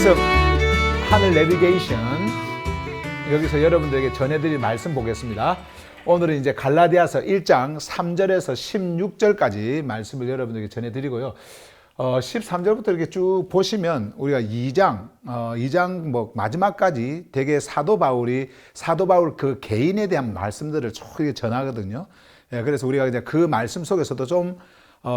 말씀 하늘 내비게이션 여기서 여러분들에게 전해드릴 말씀 보겠습니다. 오늘은 이제 갈라디아서 1장 3절에서 16절까지 말씀을 여러분들에게 전해드리고요. 13절부터 이렇게 쭉 보시면 우리가 2장 뭐 마지막까지 되게 사도 바울 그 개인에 대한 말씀들을 쭉 전하거든요. 그래서 우리가 이제 그 말씀 속에서도 좀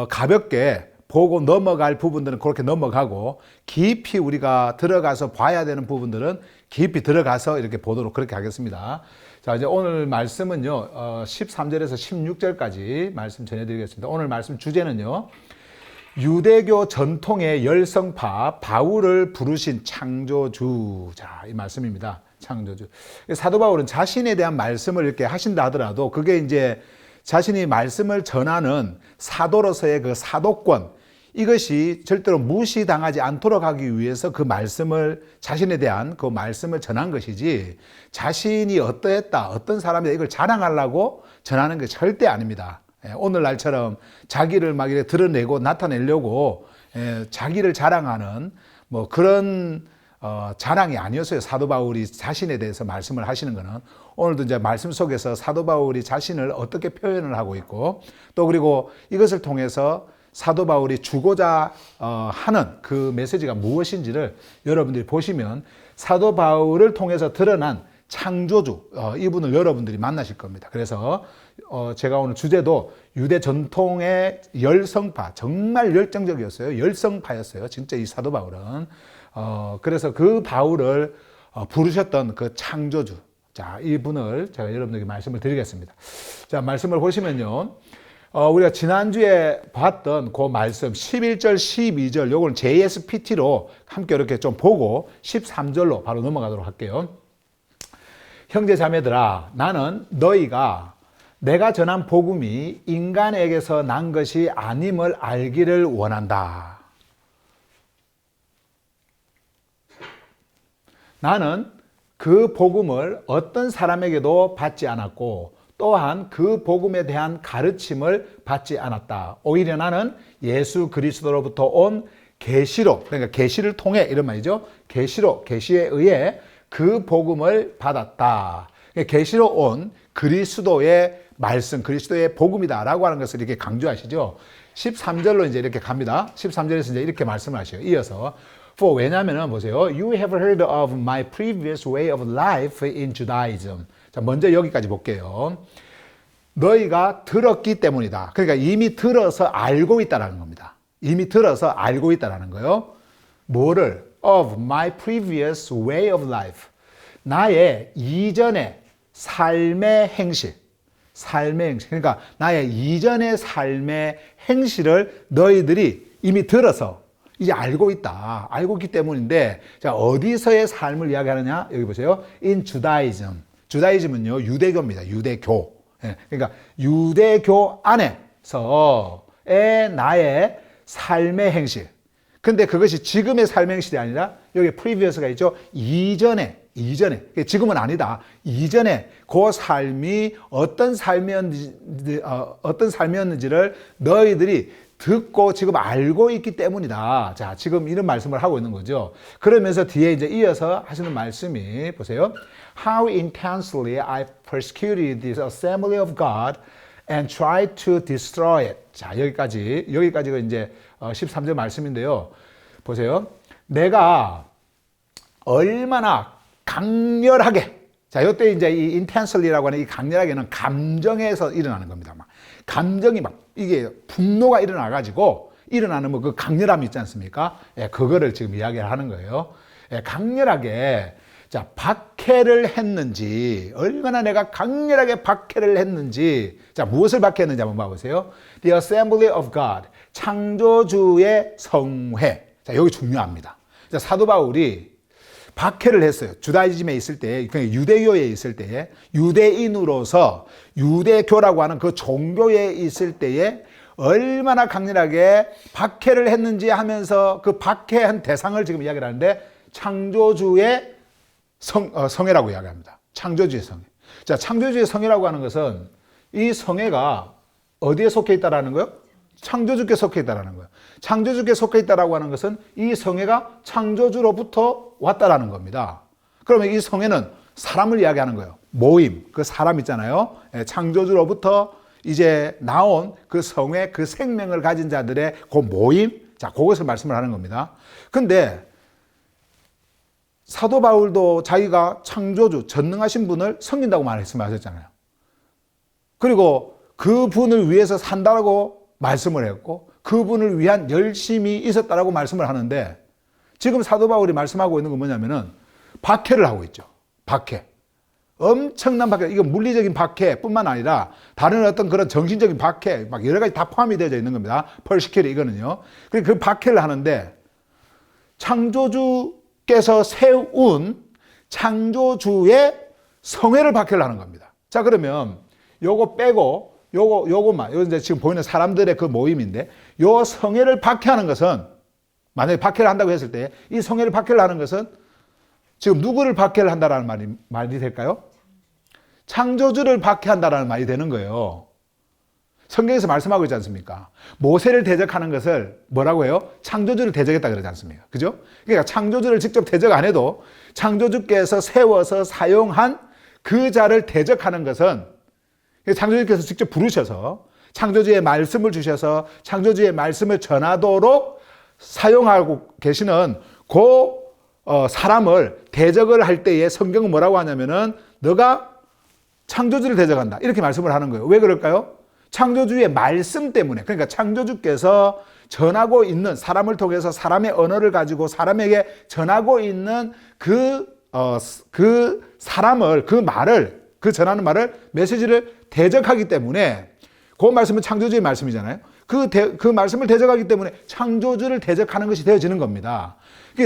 가볍게 보고 넘어갈 부분들은 그렇게 넘어가고 깊이 우리가 들어가서 봐야 되는 부분들은 깊이 들어가서 이렇게 보도록 그렇게 하겠습니다. 자, 이제 오늘 말씀은요, 13절에서 16절까지 말씀 전해드리겠습니다. 오늘 말씀 주제는요, 유대교 전통의 열성파 바울을 부르신 창조주. 자, 이 말씀입니다. 창조주. 사도 바울은 자신에 대한 말씀을 이렇게 하신다 하더라도 그게 이제 자신이 말씀을 전하는 사도로서의 그 사도권, 이것이 절대로 무시당하지 않도록 하기 위해서 그 말씀을, 자신에 대한 그 말씀을 전한 것이지, 자신이 어떠했다, 어떤 사람이다, 이걸 자랑하려고 전하는 게 절대 아닙니다. 오늘날처럼 자기를 막 이렇게 드러내고 나타내려고 자기를 자랑하는 뭐 그런 자랑이 아니었어요. 사도 바울이 자신에 대해서 말씀을 하시는 것은. 오늘도 이제 말씀 속에서 사도 바울이 자신을 어떻게 표현을 하고 있고, 또 그리고 이것을 통해서 사도 바울이 주고자 하는 그 메시지가 무엇인지를 여러분들이 보시면 사도 바울을 통해서 드러난 창조주, 이분을 여러분들이 만나실 겁니다. 그래서 제가 오늘 주제도 유대 전통의 열성파, 정말 열정적이었어요. 열성파였어요. 진짜 이 사도 바울은. 그래서 그 바울을 부르셨던 그 창조주. 자, 이분을 제가 여러분들에게 말씀을 드리겠습니다. 자, 말씀을 보시면요. 우리가 지난주에 봤던 그 말씀 11절, 12절, 요거는 JSPT로 함께 이렇게 좀 보고 13절로 바로 넘어가도록 할게요. 형제 자매들아, 나는 너희가 내가 전한 복음이 인간에게서 난 것이 아님을 알기를 원한다. 나는 그 복음을 어떤 사람에게도 받지 않았고 또한 그 복음에 대한 가르침을 받지 않았다. 오히려 나는 예수 그리스도로부터 온 계시로, 그러니까 계시를 통해 이런 말이죠. 계시로, 계시에 의해 그 복음을 받았다. 계시로 온 그리스도의 말씀, 그리스도의 복음이다라고 하는 것을 이렇게 강조하시죠. 13절로 이제 이렇게 갑니다. 13절에서 이제 이렇게 말씀을 하셔요. 이어서 왜냐하면 보세요. You have heard of my previous way of life in Judaism. 자, 먼저 여기까지 볼게요. 너희가 들었기 때문이다. 그러니까 이미 들어서 알고 있다라는 겁니다. 이미 들어서 알고 있다라는 거요. 뭐를? Of my previous way of life. 나의 이전의 삶의 행실. 삶의 행실. 그러니까 나의 이전의 삶의 행실을 너희들이 이미 들어서 이제 알고 있다. 알고 있기 때문인데, 자, 어디서의 삶을 이야기하느냐? 여기 보세요. In Judaism. 주다이즘은요, 유대교입니다. 유대교. 그러니까 유대교 안에서의 나의 삶의 행실. 근데 그것이 지금의 삶의 행실이 아니라 여기 previous가 있죠. 이전에. 지금은 아니다. 이전에 그 삶이 어떤 삶이었는지를 너희들이 듣고 지금 알고 있기 때문이다. 자, 지금 이런 말씀을 하고 있는 거죠. 그러면서 뒤에 이제 이어서 하시는 말씀이 보세요. How intensely I persecuted this assembly of God and tried to destroy it. 자, 여기까지가 이제 13절 말씀인데요. 보세요. 내가 얼마나 강렬하게, 자, 이때 이제 이 intensely라고 하는 이 강렬하게는 감정에서 일어나는 겁니다. 감정이 이게 분노가 일어나가지고 일어나는 뭐 그 강렬함이 있지 않습니까? 그거를 지금 이야기를 하는 거예요. 강렬하게, 자, 박해를 했는지, 얼마나 내가 강렬하게 박해를 했는지, 자, 무엇을 박해했는지 한번 봐보세요. The assembly of God, 창조주의 성회. 자, 여기 중요합니다. 자, 사도 바울이 박해를 했어요. 주다이즘에 있을 때, 그러니까 유대교에 있을 때에, 유대인으로서 유대교라고 하는 그 종교에 있을 때에 얼마나 강렬하게 박해를 했는지 하면서 그 박해한 대상을 지금 이야기를 하는데 창조주의 성회라고 이야기합니다. 창조주의 성회. 자, 창조주의 성회라고 하는 것은 이 성회가 어디에 속해 있다라는 거요? 창조주께 속해 있다라는 거예요. 창조주께 속해 있다라고 하는 것은 이 성회가 창조주로부터 왔다라는 겁니다. 그러면 이 성회는 사람을 이야기하는 거예요. 모임, 그 사람 있잖아요. 창조주로부터 이제 나온 그 성회, 그 생명을 가진 자들의 그 모임, 자, 그것을 말씀을 하는 겁니다. 근데 사도 바울도 자기가 창조주, 전능하신 분을 섬긴다고 말씀하셨잖아요. 그리고 그분을 위해서 산다고 말씀을 했고 그분을 위한 열심이 있었다라고 말씀을 하는데 지금 사도 바울이 말씀하고 있는 건 뭐냐면은 박해를 하고 있죠. 박해. 엄청난 박해. 이거 물리적인 박해뿐만 아니라 다른 어떤 그런 정신적인 박해, 막 여러 가지 다 포함이 되어 있는 겁니다. 펄시킬이 이거는요. 그 박해를 하는데 창조주께서 세운 창조주의 성회를 박해를 하는 겁니다. 자, 그러면 요거 빼고 요것만, 요 이제 지금 보이는 사람들의 그 모임인데 요 성회를 박해하는 것은 만약에 박해를 한다고 했을 때 이 성회를 박해를 하는 것은 지금 누구를 박해를 한다라는 말이 될까요? 창조주를 박해한다라는 말이 되는 거예요. 성경에서 말씀하고 있지 않습니까? 모세를 대적하는 것을 뭐라고 해요? 창조주를 대적했다 그러지 않습니까? 그죠? 그러니까 창조주를 직접 대적 안 해도 창조주께서 세워서 사용한 그 자를 대적하는 것은 창조주께서 직접 부르셔서 창조주의 말씀을 주셔서 창조주의 말씀을 전하도록 사용하고 계시는 그 사람을 대적을 할 때에 성경은 뭐라고 하냐면은 너가 창조주를 대적한다 이렇게 말씀을 하는 거예요. 왜 그럴까요? 창조주의 말씀 때문에. 그러니까 창조주께서 전하고 있는 사람을 통해서 사람의 언어를 가지고 사람에게 전하고 있는 그 사람을 그 전하는 말을 메시지를 대적하기 때문에 그 말씀은 창조주의 말씀이잖아요. 그 말씀을 대적하기 때문에 창조주를 대적하는 것이 되어지는 겁니다.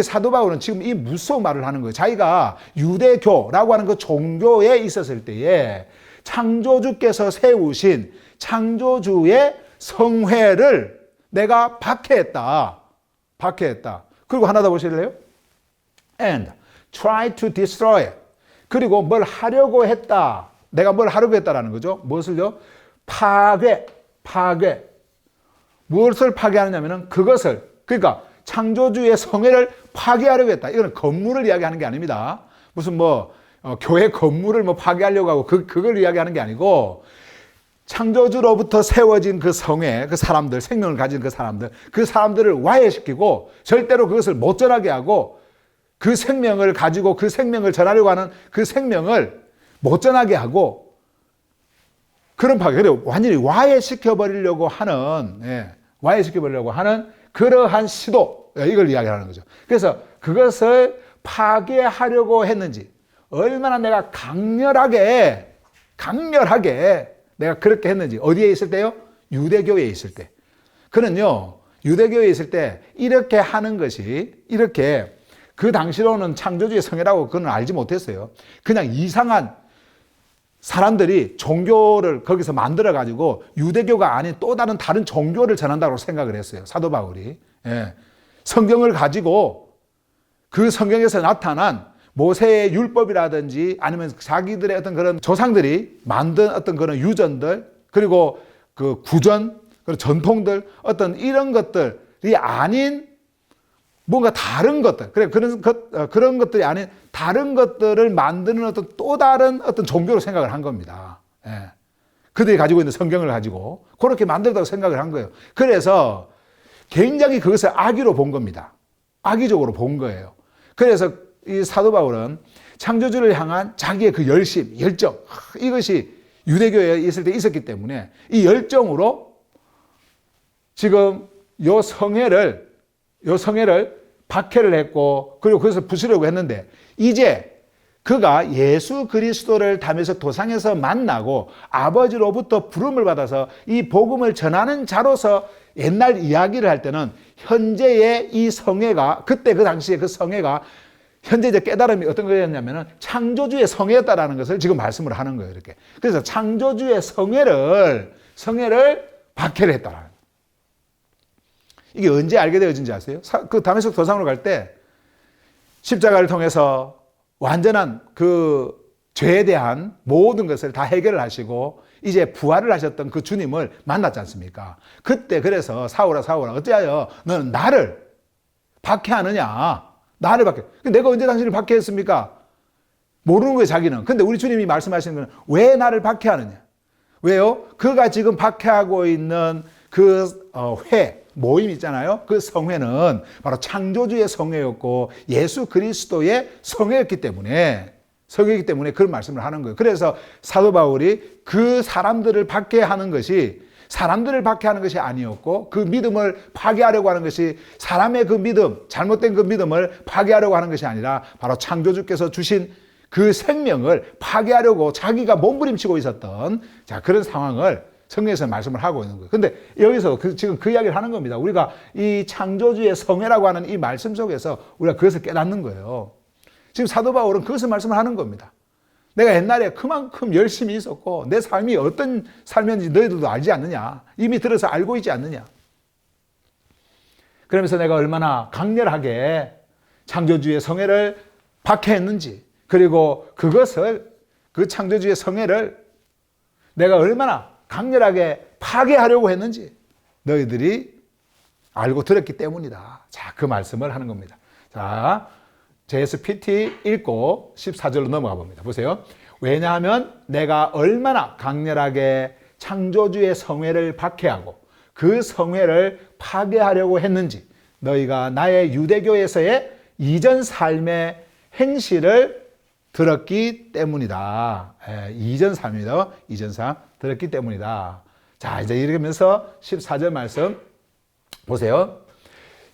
사도 바울은 지금 이 무서운 말을 하는 거예요. 자기가 유대교라고 하는 그 종교에 있었을 때에 창조주께서 세우신 창조주의 성회를 내가 박해했다. 그리고 하나 더 보실래요? And try to destroy. 그리고 뭘 하려고 했다. 내가 뭘 하려고 했다라는 거죠. 무엇을요? 파괴. 무엇을 파괴하느냐면은 그것을, 그러니까 창조주의 성회를 파괴하려고 했다. 이거는 건물을 이야기하는 게 아닙니다. 무슨 교회 건물을 파괴하려고 하고 그걸 이야기하는 게 아니고 창조주로부터 세워진 그 성회, 그 사람들, 생명을 가진 그 사람들을 와해시키고 절대로 그것을 못 전하게 하고 그 생명을 가지고 그 생명을 전하려고 하는 그 생명을 못 전하게 하고 그런 파괴, 완전히 와해시켜버리려고 하는 그러한 시도, 이걸 이야기하는 거죠. 그래서 그것을 파괴하려고 했는지, 얼마나 내가 강렬하게 내가 그렇게 했는지, 어디에 있을 때요? 유대교에 있을 때. 그는요, 유대교에 있을 때 이렇게 하는 것이, 이렇게 그 당시로는 창조주의 성회라고 그는 알지 못했어요. 그냥 이상한 사람들이 종교를 거기서 만들어가지고 유대교가 아닌 또 다른 종교를 전한다고 생각을 했어요. 사도 바울이. 예. 성경을 가지고 그 성경에서 나타난 모세의 율법이라든지 아니면 자기들의 어떤 그런 조상들이 만든 어떤 그런 유전들 그리고 그 구전, 그리고 전통들 어떤 이런 것들이 아닌 뭔가 다른 것들, 그런 것들이 아닌 다른 것들을 만드는 어떤 또 다른 어떤 종교로 생각을 한 겁니다. 예. 그들이 가지고 있는 성경을 가지고 그렇게 만들었다고 생각을 한 거예요. 그래서 굉장히 그것을 악의로 본 겁니다. 악의적으로 본 거예요. 그래서 이 사도 바울은 창조주를 향한 자기의 그 열정, 이것이 유대교에 있을 때 있었기 때문에 이 열정으로 지금 요 성회를 박해를 했고 그리고 그것을 부수려고 했는데 이제 그가 예수 그리스도를 다메섹 도상에서 만나고 아버지로부터 부름을 받아서 이 복음을 전하는 자로서 옛날 이야기를 할 때는 현재의 이 성회가 그때 그 당시에 그 성회가 현재 이제 깨달음이 어떤 거였냐면은 창조주의 성회였다라는 것을 지금 말씀을 하는 거예요. 이렇게. 그래서 창조주의 성회를 박해를 했다. 이게 언제 알게 되어진지 아세요? 그 다메섹 도상으로 갈 때 십자가를 통해서 완전한 그 죄에 대한 모든 것을 다 해결을 하시고 이제 부활을 하셨던 그 주님을 만났지 않습니까? 그때 그래서 사울아 어찌하여 너는 나를 박해하느냐? 나를 박해. 내가 언제 당신을 박해했습니까? 모르는 거예요, 자기는. 근데 우리 주님이 말씀하시는 건 왜 나를 박해하느냐? 왜요? 그가 지금 박해하고 있는 그 모임 있잖아요. 그 성회는 바로 창조주의 성회였고 예수 그리스도의 성회였기 때문에 그런 말씀을 하는 거예요. 그래서 사도 바울이 그 사람들을 박해하는 것이 아니었고 그 믿음을 파괴하려고 하는 것이 사람의 그 믿음, 잘못된 그 믿음을 파괴하려고 하는 것이 아니라 바로 창조주께서 주신 그 생명을 파괴하려고 자기가 몸부림치고 있었던 그런 상황을 성경에서 말씀을 하고 있는 거예요. 근데 여기서 지금 그 이야기를 하는 겁니다. 우리가 이 창조주의 성회라고 하는 이 말씀 속에서 우리가 그것을 깨닫는 거예요. 지금 사도 바울은 그것을 말씀을 하는 겁니다. 내가 옛날에 그만큼 열심히 있었고 내 삶이 어떤 삶이었는지 너희들도 알지 않느냐? 이미 들어서 알고 있지 않느냐? 그러면서 내가 얼마나 강렬하게 창조주의 성회를 박해했는지, 그리고 그 창조주의 성회를 내가 얼마나 강렬하게 파괴하려고 했는지 너희들이 알고 들었기 때문이다. 자, 그 말씀을 하는 겁니다. 자, JSPT 읽고 14절로 넘어가 봅니다. 보세요. 왜냐하면 내가 얼마나 강렬하게 창조주의 성회를 박해하고 그 성회를 파괴하려고 했는지 너희가 나의 유대교에서의 이전 삶의 행실을 들었기 때문이다. 이전 삶이다. 이전 삶 들었기 때문이다. 자, 이제 이러면서 14절 말씀 보세요.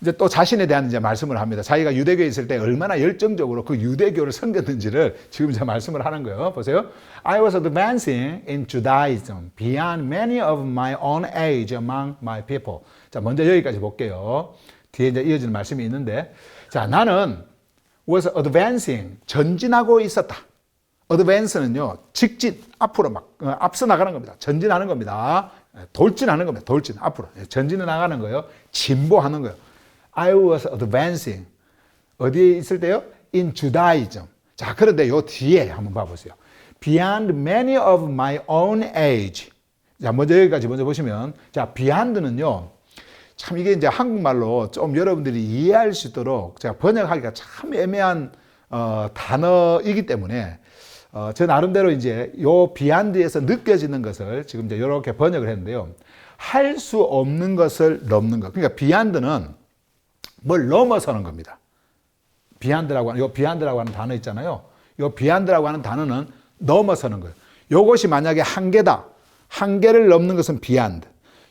이제 또 자신에 대한 이제 말씀을 합니다. 자기가 유대교에 있을 때 얼마나 열정적으로 그 유대교를 섬겼는지를 지금 이제 말씀을 하는 거예요. 보세요. I was advancing in Judaism beyond many of my own age among my people. 자, 먼저 여기까지 볼게요. 뒤에 이제 이어지는 말씀이 있는데, 자, 나는 was advancing, 전진하고 있었다. advance는요, 직진, 앞으로 막 앞서 나가는 겁니다. 전진하는 겁니다. 돌진하는 겁니다. 돌진, 앞으로. 전진해 나가는 거예요. 진보하는 거예요. I was advancing. 어디에 있을 때요? In Judaism. 자, 그런데 요 뒤에 한번 봐보세요. Beyond many of my own age. 자, 먼저 여기까지 먼저 보시면, 자, beyond는요, 참 이게 이제 한국말로 좀 여러분들이 이해할 수 있도록 제가 번역하기가 참 애매한 단어이기 때문에 저 나름대로 이제 요 비안드에서 느껴지는 것을 지금 이제 이렇게 번역을 했는데요. 할 수 없는 것을 넘는 것. 그러니까 비안드는 뭘 넘어서는 겁니다. 비안드라고 하는 단어 있잖아요. 요 비안드라고 하는 단어는 넘어서는 거예요. 요것이 만약에 한계다. 한계를 넘는 것은 비안드.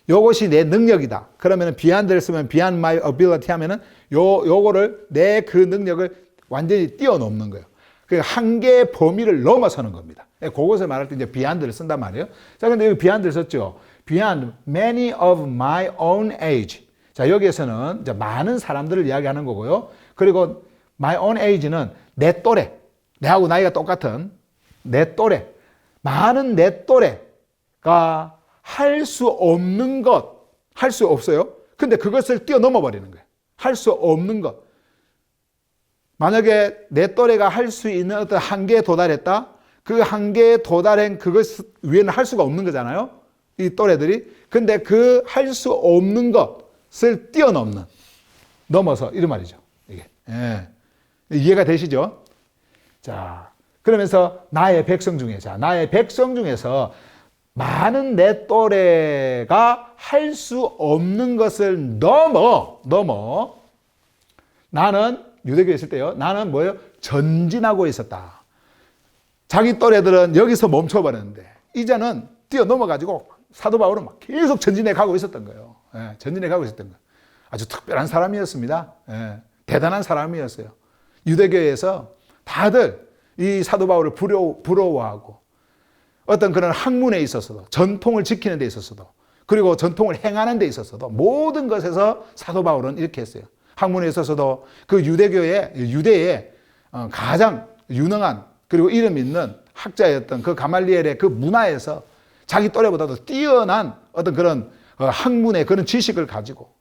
요것이 내 능력이다. 그러면은 beyond를 쓰면 beyond my ability 하면은 요거를 내 그 능력을 완전히 뛰어넘는 거예요. 그 한계의 범위를 넘어서는 겁니다. 그것을 말할 때 이제 beyond를 쓴단 말이에요. 자, 근데 여기 beyond를 썼죠. beyond many of my own age. 자, 여기에서는 이제 많은 사람들을 이야기하는 거고요. 그리고 my own age는 내 또래. 내하고 나이가 똑같은 내 또래. 많은 내 또래가 할 수 없는 것, 할 수 없어요. 근데 그것을 뛰어넘어 버리는 거예요. 할 수 없는 것. 만약에 내 또래가 할 수 있는 어떤 한계에 도달했다? 그 한계에 도달한 그것 위에는 할 수가 없는 거잖아요. 이 또래들이. 근데 그 할 수 없는 것을 뛰어넘는, 넘어서, 이런 말이죠. 이게. 예. 이해가 되시죠? 자, 그러면서 나의 백성 중에서 많은 내 또래가 할 수 없는 것을 넘어 나는 유대교에 있을 때요. 나는 뭐예요? 전진하고 있었다. 자기 또래들은 여기서 멈춰버렸는데 이제는 뛰어넘어가지고 사도 바울은 막 계속 전진해 가고 있었던 거예요. 예, 전진해 가고 있었던 거예요. 아주 특별한 사람이었습니다. 예, 대단한 사람이었어요. 유대교에서 다들 이 사도 바울을 부러워하고 어떤 그런 학문에 있어서도, 전통을 지키는 데 있어서도, 그리고 전통을 행하는 데 있어서도 모든 것에서 사도 바울은 이렇게 했어요. 학문에 있어서도 그 유대의 가장 유능한 그리고 이름 있는 학자였던 그 가말리엘의 그 문화에서 자기 또래보다도 뛰어난 어떤 그런 학문의 그런 지식을 가지고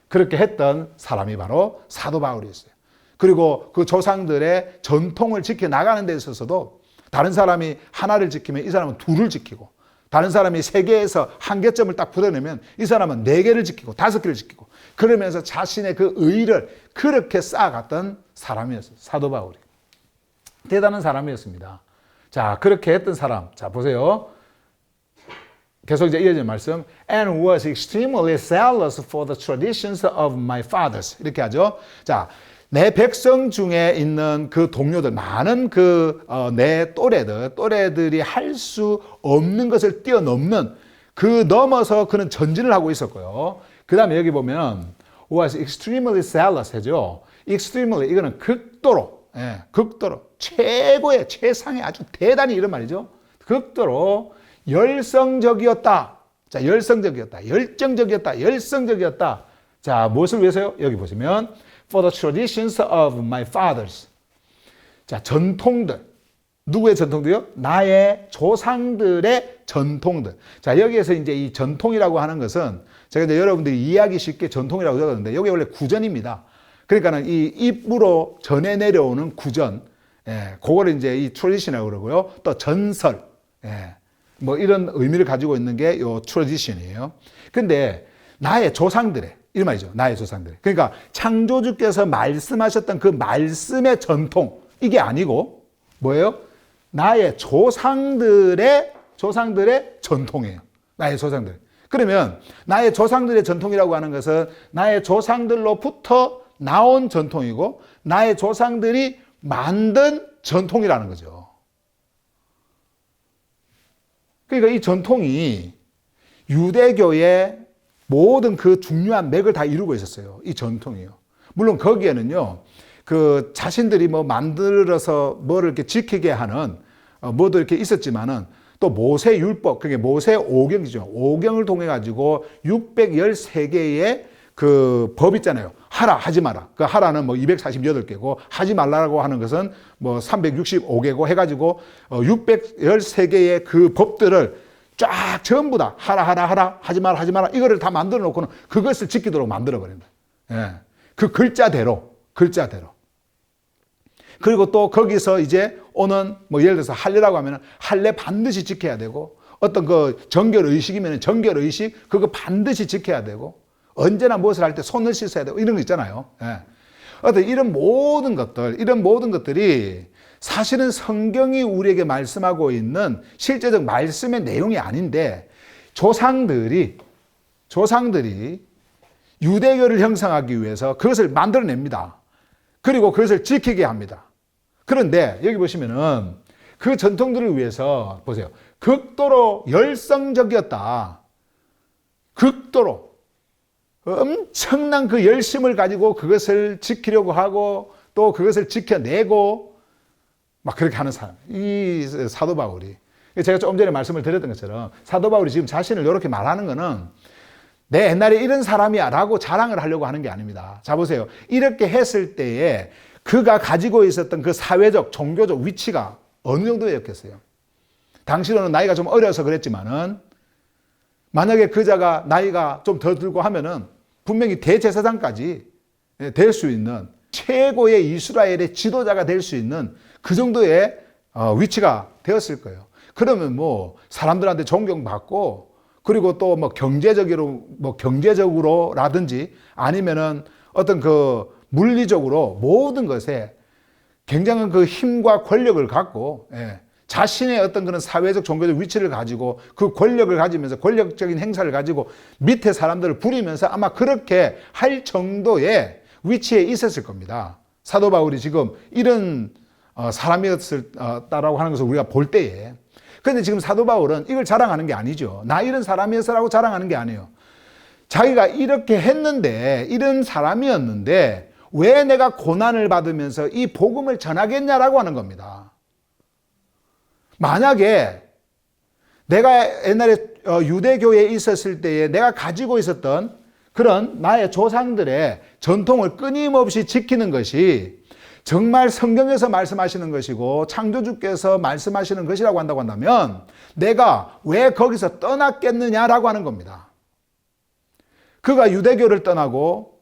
그렇게 했던 사람이 바로 사도 바울이었어요. 그리고 그 조상들의 전통을 지켜나가는 데 있어서도 다른 사람이 하나를 지키면 이 사람은 둘을 지키고, 다른 사람이 3개에서 한계점을 딱 풀어내면 이 사람은 4개를 지키고 5개를 지키고, 그러면서 자신의 그 의의를 그렇게 쌓아갔던 사람이었어요. 사도 바울이. 대단한 사람이었습니다. 자, 그렇게 했던 사람. 자, 보세요. 계속 이제 이어지는 말씀. And was extremely zealous for the traditions of my fathers. 이렇게 하죠. 자, 내 백성 중에 있는 그 동료들, 많은 내 또래들이 할 수 없는 것을 뛰어넘는, 그 넘어서 그는 전진을 하고 있었고요. 그 다음에 여기 보면 was extremely zealous 하죠. extremely, 이거는 극도로, 극도로, 최고의, 최상의 아주 대단히 이런 말이죠. 극도로 열성적이었다. 자, 열성적이었다. 자, 무엇을 위해서요? 여기 보시면 for the traditions of my fathers. 자, 전통들. 누구의 전통들요? 나의 조상들의 전통들. 자, 여기에서 이제 이 전통이라고 하는 것은 제가 이제 여러분들이 이해하기 쉽게 전통이라고 적었는데, 여기 원래 구전입니다. 그러니까는 이 입으로 전해 내려오는 구전, 그거를 이제 이 트래디션이라고 그러고요. 또 전설, 뭐 이런 의미를 가지고 있는 게 요 트래디션이에요. 근데 나의 조상들의, 이 말이죠. 나의 조상들. 그러니까 창조주께서 말씀하셨던 그 말씀의 전통, 이게 아니고 뭐예요? 나의 조상들의 전통이에요. 나의 조상들. 그러면 나의 조상들의 전통이라고 하는 것은 나의 조상들로부터 나온 전통이고 나의 조상들이 만든 전통이라는 거죠. 그러니까 이 전통이 유대교의 모든 그 중요한 맥을 다 이루고 있었어요. 이 전통이요. 물론 거기에는요, 그 자신들이 뭐 만들어서 뭐를 이렇게 지키게 하는 뭐도 이렇게 있었지만은 또 모세 율법, 그게 모세 오경이죠. 오경을 통해 가지고 613개의 그 법 있잖아요. 하라, 하지 마라. 그 하라는 뭐 248개고 하지 말라고 하는 것은 뭐 365개고 해가지고 613개의 그 법들을 쫙 전부 다 하라, 하지 마라, 이거를 다 만들어 놓고는 그것을 지키도록 만들어 버린다. 그 글자대로. 그리고 또 거기서 이제 오는 뭐 예를 들어서 할례라고 하면 할례 반드시 지켜야 되고, 어떤 그 정결 의식이면 정결 의식 그거 반드시 지켜야 되고, 언제나 무엇을 할 때 손을 씻어야 되고 이런 거 있잖아요. 어떤 이런 모든 것들이 사실은 성경이 우리에게 말씀하고 있는 실제적 말씀의 내용이 아닌데, 조상들이 유대교를 형성하기 위해서 그것을 만들어냅니다. 그리고 그것을 지키게 합니다. 그런데 여기 보시면은 그 전통들을 위해서 보세요. 극도로 열성적이었다. 극도로 엄청난 그 열심을 가지고 그것을 지키려고 하고 또 그것을 지켜내고 막 그렇게 하는 사람. 이 사도 바울이. 제가 조금 전에 말씀을 드렸던 것처럼 사도 바울이 지금 자신을 이렇게 말하는 거는 내 옛날에 이런 사람이야 라고 자랑을 하려고 하는 게 아닙니다. 자, 보세요. 이렇게 했을 때에 그가 가지고 있었던 그 사회적, 종교적 위치가 어느 정도였겠어요? 당시로는 나이가 좀 어려서 그랬지만은 만약에 그자가 나이가 좀 더 들고 하면은 분명히 대제사장까지 될 수 있는 최고의 이스라엘의 지도자가 될 수 있는 그 정도의 위치가 되었을 거예요. 그러면 뭐 사람들한테 존경받고 그리고 또 뭐 경제적으로라든지 아니면은 어떤 그 물리적으로 모든 것에 굉장한 그 힘과 권력을 갖고 자신의 어떤 그런 사회적 종교적 위치를 가지고 그 권력을 가지면서 권력적인 행사를 가지고 밑에 사람들을 부리면서 아마 그렇게 할 정도의 위치에 있었을 겁니다. 사도 바울이 지금 이런 사람이었다라고 하는 것을 우리가 볼 때에, 그런데 지금 사도 바울은 이걸 자랑하는 게 아니죠. 나 이런 사람이었어라고 자랑하는 게 아니에요. 자기가 이렇게 했는데, 이런 사람이었는데 왜 내가 고난을 받으면서 이 복음을 전하겠냐라고 하는 겁니다. 만약에 내가 옛날에 유대교에 있었을 때에 내가 가지고 있었던 그런 나의 조상들의 전통을 끊임없이 지키는 것이 정말 성경에서 말씀하시는 것이고 창조주께서 말씀하시는 것이라고 한다고 한다면 내가 왜 거기서 떠났겠느냐라고 하는 겁니다. 그가 유대교를 떠나고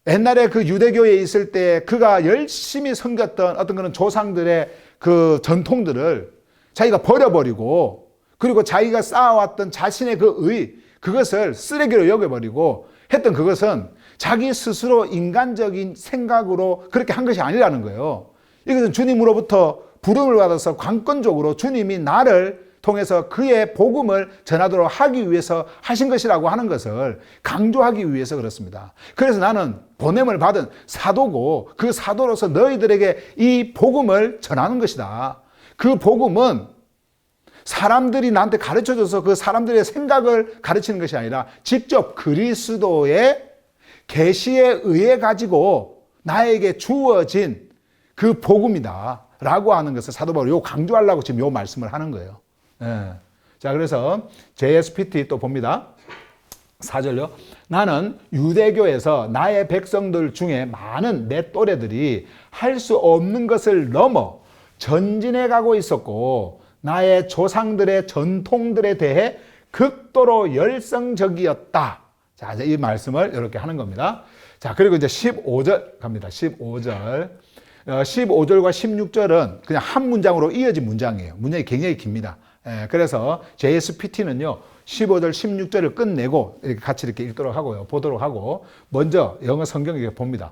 옛날에 그 유대교에 있을 때 그가 열심히 섬겼던 어떤 그런 조상들의 그 전통들을 자기가 버려버리고 그리고 자기가 쌓아왔던 자신의 그것을 쓰레기로 여겨버리고 했던 그것은 자기 스스로 인간적인 생각으로 그렇게 한 것이 아니라는 거예요. 이것은 주님으로부터 부름을 받아서 관건적으로 주님이 나를 통해서 그의 복음을 전하도록 하기 위해서 하신 것이라고 하는 것을 강조하기 위해서 그렇습니다. 그래서 나는 보냄을 받은 사도고 그 사도로서 너희들에게 이 복음을 전하는 것이다. 그 복음은 사람들이 나한테 가르쳐줘서 그 사람들의 생각을 가르치는 것이 아니라 직접 그리스도의 계시에 의해 가지고 나에게 주어진 그 복음이다 라고 하는 것을 사도 바울이 요 강조하려고 지금 요 말씀을 하는 거예요. 예. 자, 그래서 JSPT 또 봅니다. 4절요. 나는 유대교에서 나의 백성들 중에 많은 내 또래들이 할 수 없는 것을 넘어 전진해 가고 있었고 나의 조상들의 전통들에 대해 극도로 열성적이었다. 자, 이제 이 말씀을 이렇게 하는 겁니다. 자, 그리고 이제 15절 갑니다. 15절. 15절과 16절은 그냥 한 문장으로 이어진 문장이에요. 문장이 굉장히 깁니다. 그래서 JSPT는요, 15절, 16절을 끝내고 이렇게 같이 이렇게 읽도록 하고요. 보도록 하고, 먼저 영어 성경을 이렇게 봅니다.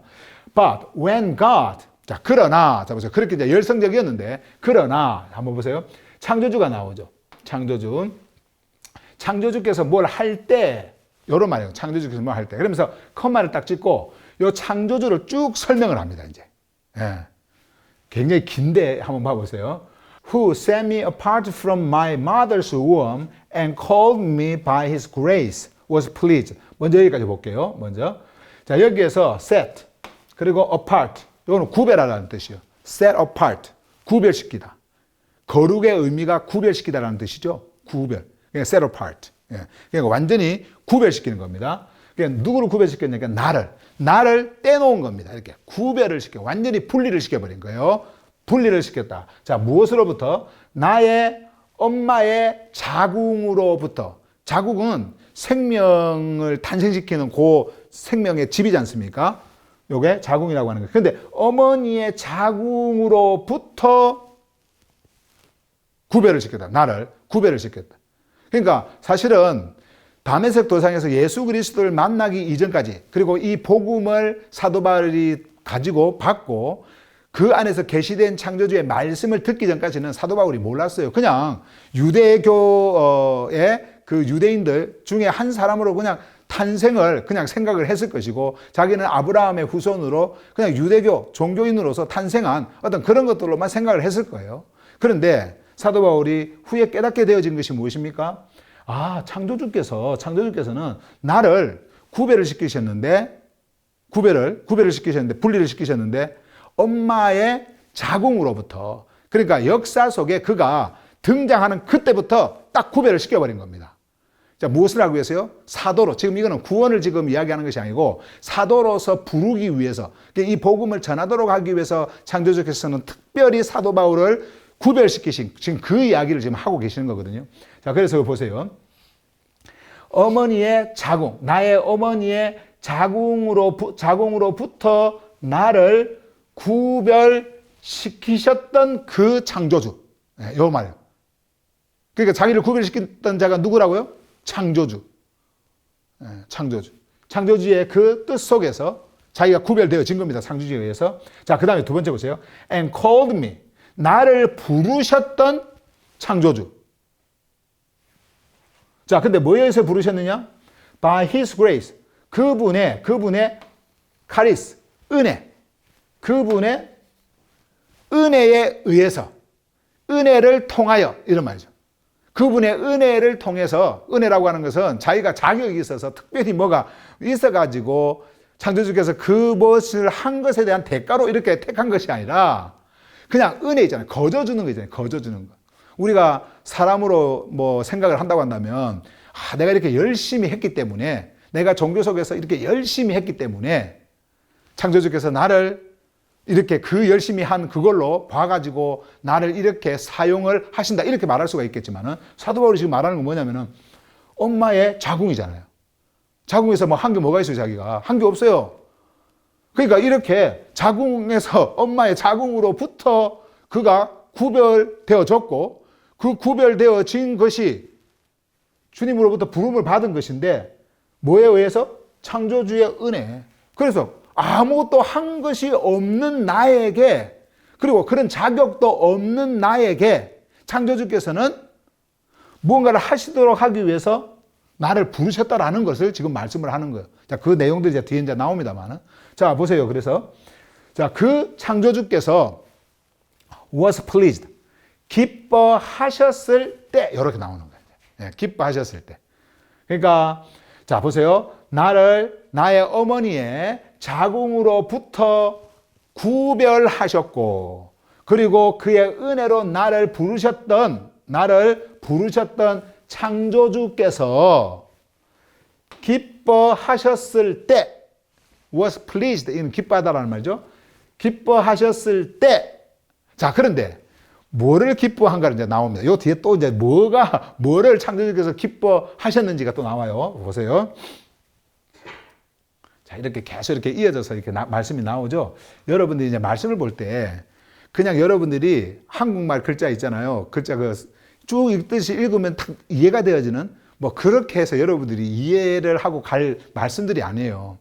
But when God, 자, 그러나, 자, 보세요. 그렇게 이제 열성적이었는데, 그러나, 한번 보세요. 창조주가 나오죠. 창조주. 창조주께서 뭘 할 때, 요런 말이에요. 창조주께서 뭘 할 때. 그러면서 컴마를 딱 찍고, 요 창조주를 쭉 설명을 합니다, 이제. 예. 굉장히 긴데, 한번 봐보세요. Who set me apart from my mother's womb and called me by his grace was pleased. 먼저 여기까지 볼게요. 먼저. 자, 여기에서 set, 그리고 apart. 이거는 구별하라는 뜻이에요. set apart. 구별시키다. 거룩의 의미가 구별시키다라는 뜻이죠. 구별. 그러니까 set apart. 예. 그러니까 완전히 구별시키는 겁니다. 그러니까 누구를 구별시켰냐니까 나를 떼놓은 겁니다. 이렇게 구별을 시켜, 완전히 분리를 시켜버린 거예요. 분리를 시켰다. 자, 무엇으로부터? 나의 엄마의 자궁으로부터. 자궁은 생명을 탄생시키는 그 생명의 집이지 않습니까? 요게 자궁이라고 하는 거예요. 그런데 어머니의 자궁으로부터 구별을 시켰다. 나를 구별을 시켰다. 그러니까 사실은 다메섹 도상에서 예수 그리스도를 만나기 이전까지, 그리고 이 복음을 사도 바울이 가지고 받고 그 안에서 계시된 창조주의 말씀을 듣기 전까지는 사도 바울이 몰랐어요. 그냥 유대교의 그 유대인들 중에 한 사람으로 그냥 탄생을 그냥 생각을 했을 것이고, 자기는 아브라함의 후손으로 그냥 유대교 종교인으로서 탄생한 어떤 그런 것들로만 생각을 했을 거예요. 그런데 사도 바울이 후에 깨닫게 되어진 것이 무엇입니까? 아, 창조주께서는 나를 구별을 시키셨는데, 분리를 시키셨는데, 엄마의 자궁으로부터, 그러니까 역사 속에 그가 등장하는 그때부터 딱 구별을 시켜버린 겁니다. 자, 무엇을 하기 위해서요? 사도로. 지금 이거는 구원을 지금 이야기하는 것이 아니고 사도로서 부르기 위해서, 이 복음을 전하도록 하기 위해서 창조주께서는 특별히 사도 바울을 구별시키신 지금 그 이야기를 지금 하고 계시는 거거든요. 자, 그래서 보세요. 어머니의 자궁, 나의 어머니의 자궁으로부터 나를 구별시키셨던 그 창조주. 요 말이에요. 그러니까 자기를 구별시켰던 자가 누구라고요? 창조주. 창조주. 창조주의 그 뜻 속에서 자기가 구별되어진 겁니다. 창조주에 의해서. 자, 그 다음에 두 번째 보세요. And called me. 나를 부르셨던 창조주. 자, 근데 뭐에 의해서 부르셨느냐? By his grace. 그분의 카리스, 은혜. 그분의 은혜에 의해서, 은혜를 통하여, 이런 말이죠. 그분의 은혜를 통해서, 은혜라고 하는 것은 자기가 자격이 있어서 특별히 뭐가 있어가지고 창조주께서 그것을 한 것에 대한 대가로 이렇게 택한 것이 아니라 그냥 은혜 있잖아요. 거저주는 거 있잖아요. 거저주는 거. 우리가 사람으로 뭐 생각을 한다고 한다면, 아, 내가 이렇게 열심히 했기 때문에, 내가 종교 속에서 이렇게 열심히 했기 때문에 창조주께서 나를 이렇게 그 열심히 한 그걸로 봐가지고 나를 이렇게 사용을 하신다, 이렇게 말할 수가 있겠지만은, 사도 바울이 지금 말하는 건 뭐냐면은 엄마의 자궁이잖아요. 자궁에서 뭐 한 게 뭐가 있어요? 자기가 한 게 없어요. 그러니까 이렇게 자궁에서, 엄마의 자궁으로부터 그가 구별되어졌고 그 구별되어진 것이 주님으로부터 부름을 받은 것인데 뭐에 의해서? 창조주의 은혜. 그래서 아무것도 한 것이 없는 나에게, 그리고 그런 자격도 없는 나에게 창조주께서는 무언가를 하시도록 하기 위해서 나를 부르셨다라는 것을 지금 말씀을 하는 거예요. 자, 그 내용들이 이제 뒤에 이제 나옵니다만. 자, 보세요. 그래서 자, 그 창조주께서 was pleased. 기뻐하셨을 때 이렇게 나오는 거예요. 네, 기뻐하셨을 때. 그러니까 자, 보세요. 나를 나의 어머니의 자궁으로부터 구별하셨고, 그리고 그의 은혜로 나를 부르셨던 창조주께서 기뻐하셨을 때, was pleased, 이는 기뻐하다라는 말이죠. 기뻐하셨을 때, 자, 그런데 뭐를 기뻐한가를 이제 나옵니다. 요 뒤에 또 이제 뭐를 창조주께서 기뻐하셨는지가 또 나와요. 보세요. 자, 이렇게 계속 이렇게 이어져서 이렇게 말씀이 나오죠. 여러분들이 이제 말씀을 볼 때 그냥 여러분들이 한국말 글자 있잖아요. 글자 쭉 읽듯이 읽으면 딱 이해가 되어지는 뭐 그렇게 해서 여러분들이 이해를 하고 갈 말씀들이 아니에요.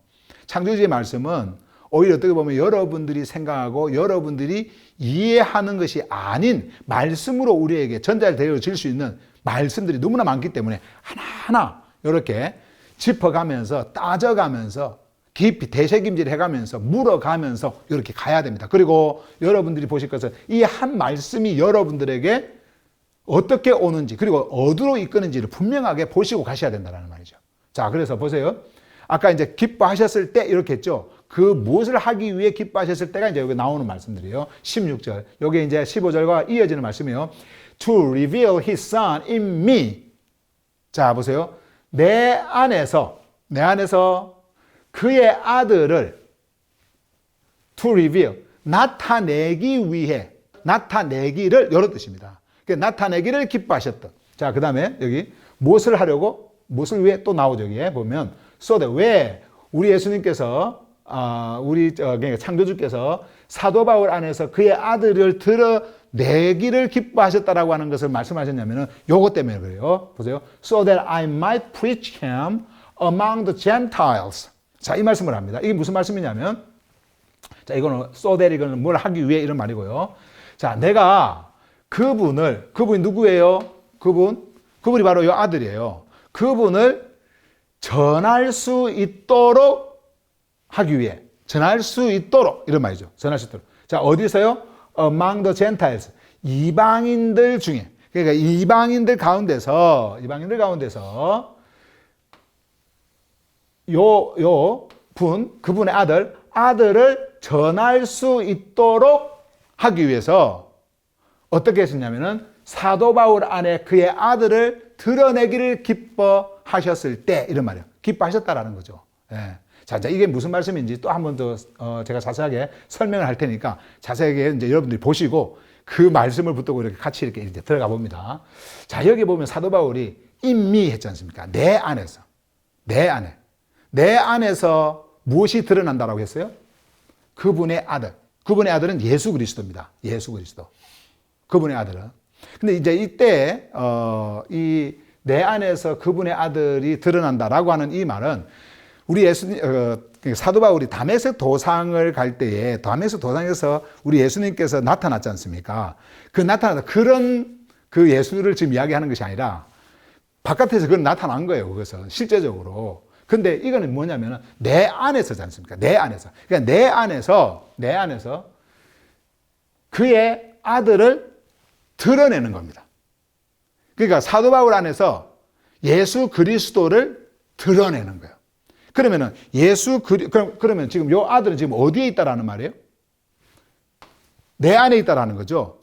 창조주의 말씀은 오히려 어떻게 보면 여러분들이 생각하고 여러분들이 이해하는 것이 아닌 말씀으로 우리에게 전달되어질 수 있는 말씀들이 너무나 많기 때문에 하나하나 이렇게 짚어가면서 따져가면서 깊이 되새김질 해가면서 물어가면서 이렇게 가야 됩니다. 그리고 여러분들이 보실 것은 이 한 말씀이 여러분들에게 어떻게 오는지 그리고 어디로 이끄는지를 분명하게 보시고 가셔야 된다는 말이죠. 자, 그래서 보세요. 아까 이제 기뻐하셨을 때 이렇게 했죠. 그 무엇을 하기 위해 기뻐하셨을 때가 이제 여기 나오는 말씀들이에요. 16절. 여기 이제 15절과 이어지는 말씀이에요. To reveal his son in me. 자, 보세요. 내 안에서 그의 아들을 to reveal, 나타내기 위해, 나타내기를 이런 뜻입니다. 나타내기를 기뻐하셨던. 자, 그 다음에 여기 무엇을 하려고, 무엇을 위해 또 나오죠. 여기에 보면 so that 왜 우리 예수님께서 그러니까 창조주께서 사도 바울 안에서 그의 아들을 드러내기를 기뻐하셨다라고 하는 것을 말씀하셨냐면은 요것 때문에 그래요. 보세요. So that I might preach him among the Gentiles. 자, 이 말씀을 합니다. 이게 무슨 말씀이냐면, 자, 이거는 so that 이거는 뭘 하기 위해 이런 말이고요. 자, 내가 그분이 누구예요? 그분이 바로 이 아들이에요. 그분을 전할 수 있도록 하기 위해, 전할 수 있도록 이런 말이죠. 전할 수 있도록. 자, 어디서요? Among the Gentiles. 이방인들 중에, 그러니까 이방인들 가운데서 그분의 아들을 전할 수 있도록 하기 위해서 어떻게 했었냐면은 사도 바울 안에 그의 아들을 드러내기를 기뻐하셨을 때 이런 말이에요. 기뻐하셨다라는 거죠. 예. 자, 이게 무슨 말씀인지 또 한 번 더 제가 자세하게 설명을 할 테니까 자세하게 이제 여러분들이 보시고 그 말씀을 붙들고 이렇게 같이 이렇게 이제 들어가 봅니다. 자, 여기 보면 사도 바울이 인미 했지 않습니까? 내 안에서 무엇이 드러난다라고 했어요? 그분의 아들은 예수 그리스도입니다. 예수 그리스도. 그분의 아들은. 근데 이제 이때 이 내 안에서 그분의 아들이 드러난다라고 하는 이 말은 우리 사도 바울이 다메섹 도상을 갈 때에 다메섹 도상에서 우리 예수님께서 나타났지 않습니까? 그런 예수를 지금 이야기하는 것이 아니라 바깥에서 그건 나타난 거예요. 그것은 실제적으로. 근데 이거는 뭐냐면은 내 안에서지 않습니까? 내 안에서. 그러니까 내 안에서 그의 아들을 드러내는 겁니다. 그러니까 사도 바울 안에서 예수 그리스도를 드러내는 거예요. 그러면 지금 요 아들은 지금 어디에 있다라는 말이에요? 내 안에 있다라는 거죠.